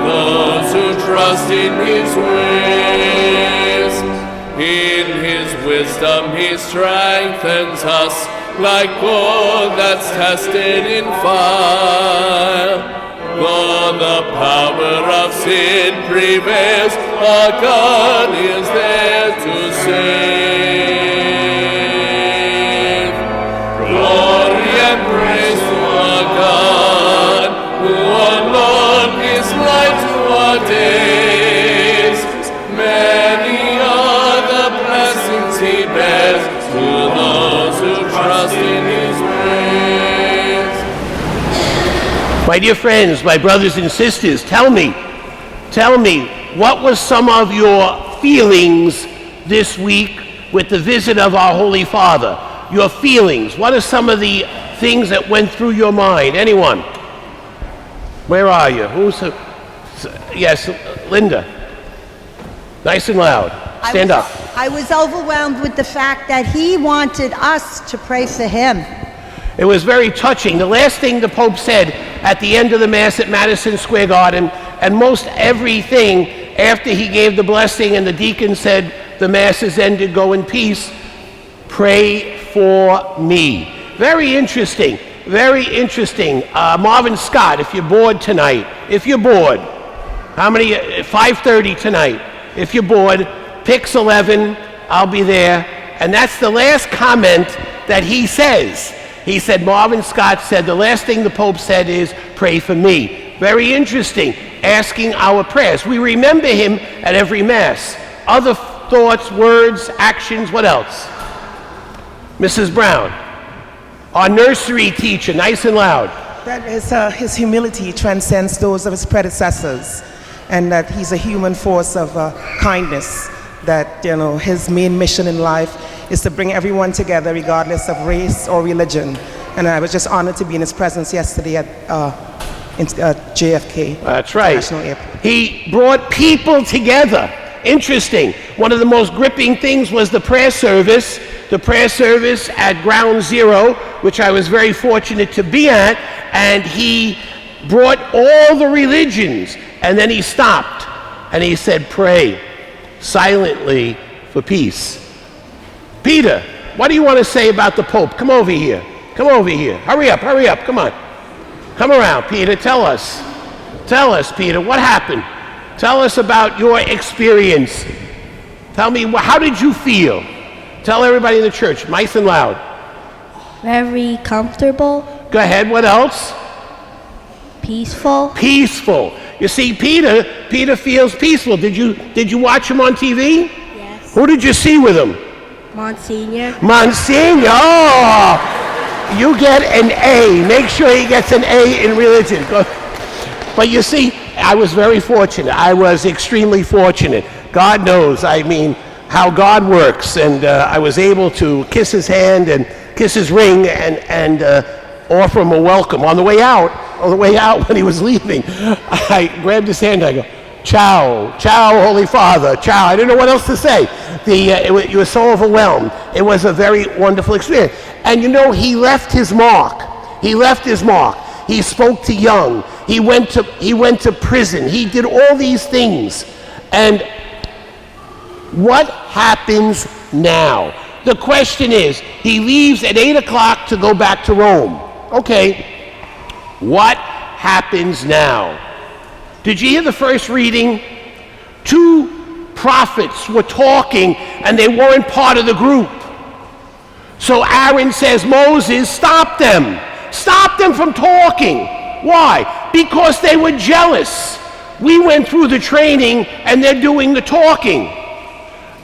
those who trust in his ways. In his wisdom he strengthens us like gold that's tested in fire. Though the power of sin prevails, our God is there to save. Glory and praise to our God, who alone is light to our days. Many are the blessings he bears to those who trust in his ways. My dear friends, my brothers and sisters, tell me, what was some of your feelings this week with the visit of our Holy Father? Your feelings. What are some of the things that went through your mind? Anyone? Where are you? Yes, Linda. Nice and loud. Stand up. I was overwhelmed with the fact that he wanted us to pray for him. It was very touching. The last thing the Pope said at the end of the Mass at Madison Square Garden, and most everything after he gave the blessing and the deacon said, the Mass is ended, go in peace, pray for me. Very interesting, very interesting. Marvin Scott, if you're bored tonight, how many, 5:30 tonight, if you're bored, Pix 11, I'll be there. And that's the last comment that he says. He said, Marvin Scott said, the last thing the Pope said is, pray for me. Very interesting, asking our prayers. We remember him at every Mass. Other thoughts, words, actions, what else? Mrs. Brown, our nursery teacher, nice and loud. That is, his humility transcends those of his predecessors, and that he's a human force of kindness, that, his main mission in life is to bring everyone together regardless of race or religion. And I was just honored to be in his presence yesterday at JFK. That's right. International Airport. He brought people together. Interesting. One of the most gripping things was the prayer service at Ground Zero, which I was very fortunate to be at, and he brought all the religions, and then he stopped, and he said, pray silently for peace. Peter, what do you want to say about the Pope? Come over here. Hurry up, come on. Come around, Peter, tell us, Peter, what happened? Tell us about your experience. Tell me, how did you feel? Tell everybody in the church, nice and loud. Very comfortable. Go ahead, what else? Peaceful. You see, Peter feels peaceful. Did you watch him on TV? Yes. Who did you see with him? Monsignor. Oh, you get an A. Make sure he gets an A in religion. But you see, I was very fortunate. I was extremely fortunate. God knows, how God works. And I was able to kiss his hand and kiss his ring and offer him a welcome. On the way out when he was leaving, I grabbed his hand and I go, ciao, Holy Father, ciao. I didn't know what else to say. You were so overwhelmed. It was a very wonderful experience. And he left his mark. He spoke to young. He went to prison. He did all these things. And what happens now? The question is, he leaves at 8 o'clock to go back to Rome. Okay, what happens now? Did you hear the first reading? 2 prophets were talking and they weren't part of the group. So Aaron says, Moses, stop them. Stop them from talking. Why? Because they were jealous. We went through the training and they're doing the talking.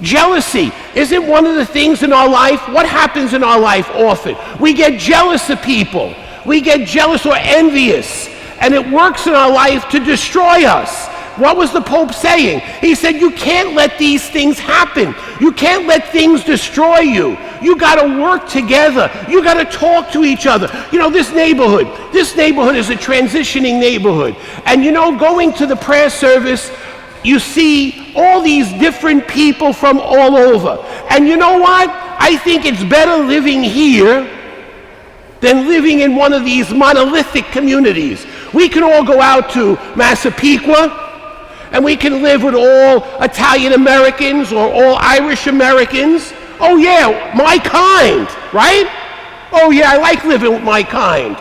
Jealousy isn't one of the things in our life. What happens in our life often? We get jealous of people. We get jealous or envious. And it works in our life to destroy us. What was the Pope saying? He said, you can't let these things happen. You can't let things destroy you. You got to work together. You got to talk to each other. This neighborhood is a transitioning neighborhood. And going to the prayer service, you see all these different people from all over. And you know what? I think it's better living here than living in one of these monolithic communities We can all go out to Massapequa, and we can live with all Italian Americans or all Irish Americans. Oh yeah, my kind, right? Oh yeah, I like living with my kind.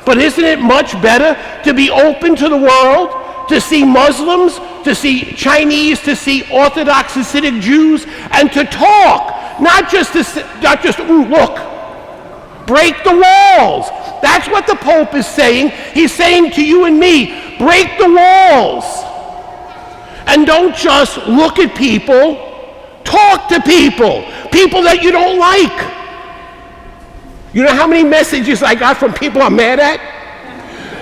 But isn't it much better to be open to the world, to see Muslims, to see Chinese, to see Orthodox Hasidic Jews, and to talk, not just ooh, look. Break the walls. That's what the Pope is saying. He's saying to you and me, break the walls. And don't just look at people, talk to people, people that you don't like. You know how many messages I got from people I'm mad at?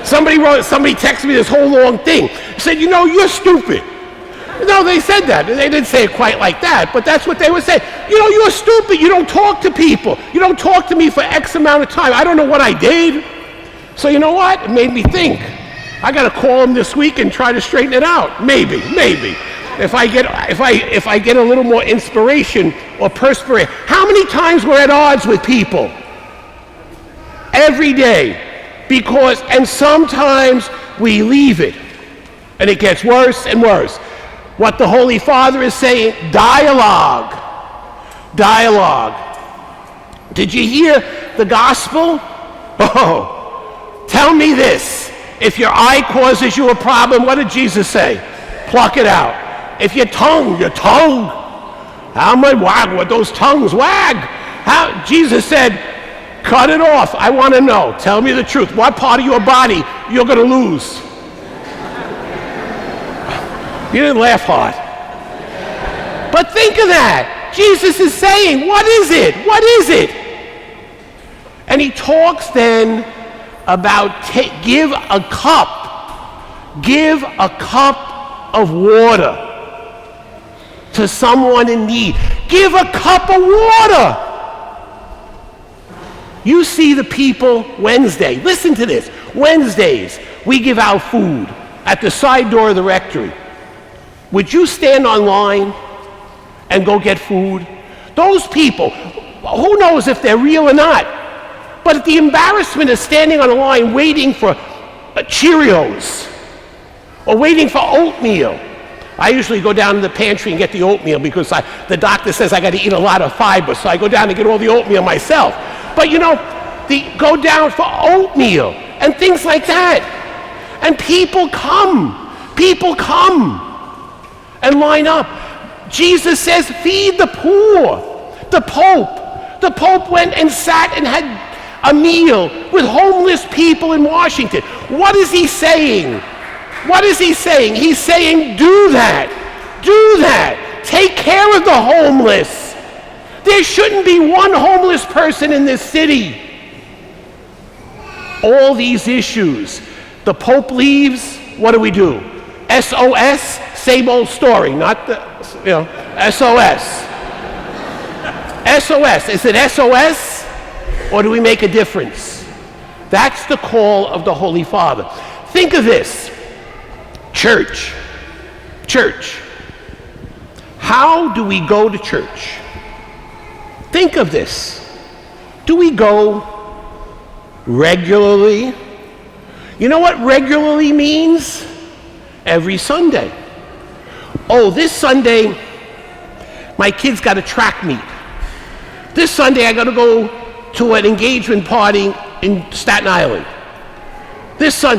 Somebody texted me this whole long thing. Said, you know, you're stupid. No, they said that. They didn't say it quite like that, but that's what they would say. You know, you're stupid. You don't talk to people. You don't talk to me for X amount of time. I don't know what I did. So you know what? It made me think. I got to call him this week and try to straighten it out. Maybe. If I get a little more inspiration or perspiration. How many times we're at odds with people? Every day. And sometimes we leave it. And it gets worse and worse. What the Holy Father is saying, dialogue. Did you hear the gospel? Oh, tell me this. If your eye causes you a problem, what did Jesus say? Pluck it out. If your tongue, how am I wag? What those tongues wag? Jesus said, cut it off. I want to know. Tell me the truth. What part of your body you're going to lose? You didn't laugh hard. But think of that. Jesus is saying, what is it? What is it? And he talks then about give a cup of water to someone in need. Give a cup of water. You see the people Wednesday. Listen to this. Wednesdays, we give out food at the side door of the rectory. Would you stand online and go get food? Those people, who knows if they're real or not? But the embarrassment of standing on a line waiting for Cheerios or waiting for oatmeal. I usually go down to the pantry and get the oatmeal because the doctor says I got to eat a lot of fiber, so I go down and get all the oatmeal myself. But you know, go down for oatmeal and things like that. And people come and line up. Jesus says, feed the poor. The Pope went and sat and had a meal with homeless people in Washington. What is he saying? He's saying, do that. Take care of the homeless. There shouldn't be one homeless person in this city. All these issues. The Pope leaves, what do? SOS, same old story, not the, SOS. SOS, is it SOS? Or do we make a difference? That's the call of the Holy Father. Think of this. Church. How do we go to church? Think of this. Do we go regularly? You know what regularly means? Every Sunday. Oh, this Sunday, my kid's got a track meet. This Sunday, I got to go to an engagement party in Staten Island. So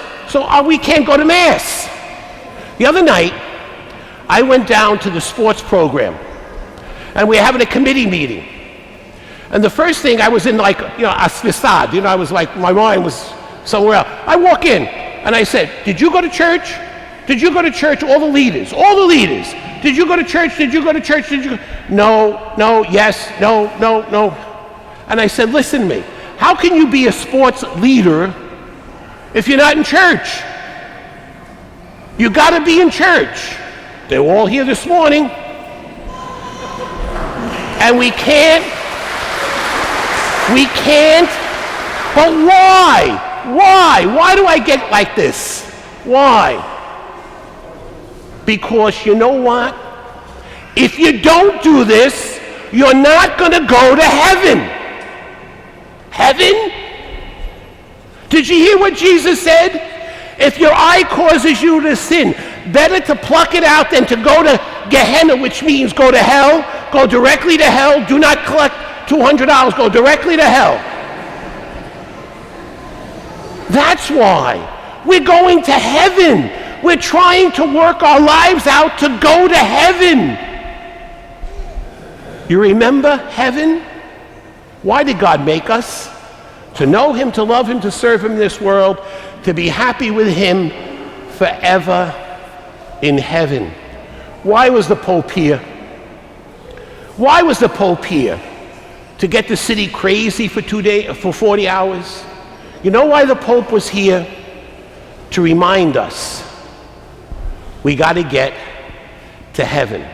we can't go to Mass. The other night, I went down to the sports program, and we were having a committee meeting. And the first thing, I was in a facade, I was like, my mind was somewhere else. I walk in, and I said, did you go to church? Did you go to church? All the leaders. Did you go to church? No, yes, no. And I said, listen to me. How can you be a sports leader if you're not in church? You got to be in church. They're all here this morning. And we can't. But why? Why do I get like this? Why? Because you know what? If you don't do this, you're not going to go to heaven. Heaven? Did you hear what Jesus said? If your eye causes you to sin, better to pluck it out than to go to Gehenna, which means go to hell, go directly to hell, do not collect $200, go directly to hell. That's why. We're going to heaven. We're trying to work our lives out to go to heaven. You remember heaven? Why did God make us? To know him, to love him, to serve him in this world, to be happy with him forever in heaven. Why was the Pope here? Why was the Pope here? To get the city crazy for 40 hours? You know why the Pope was here? To remind us we got to get to heaven.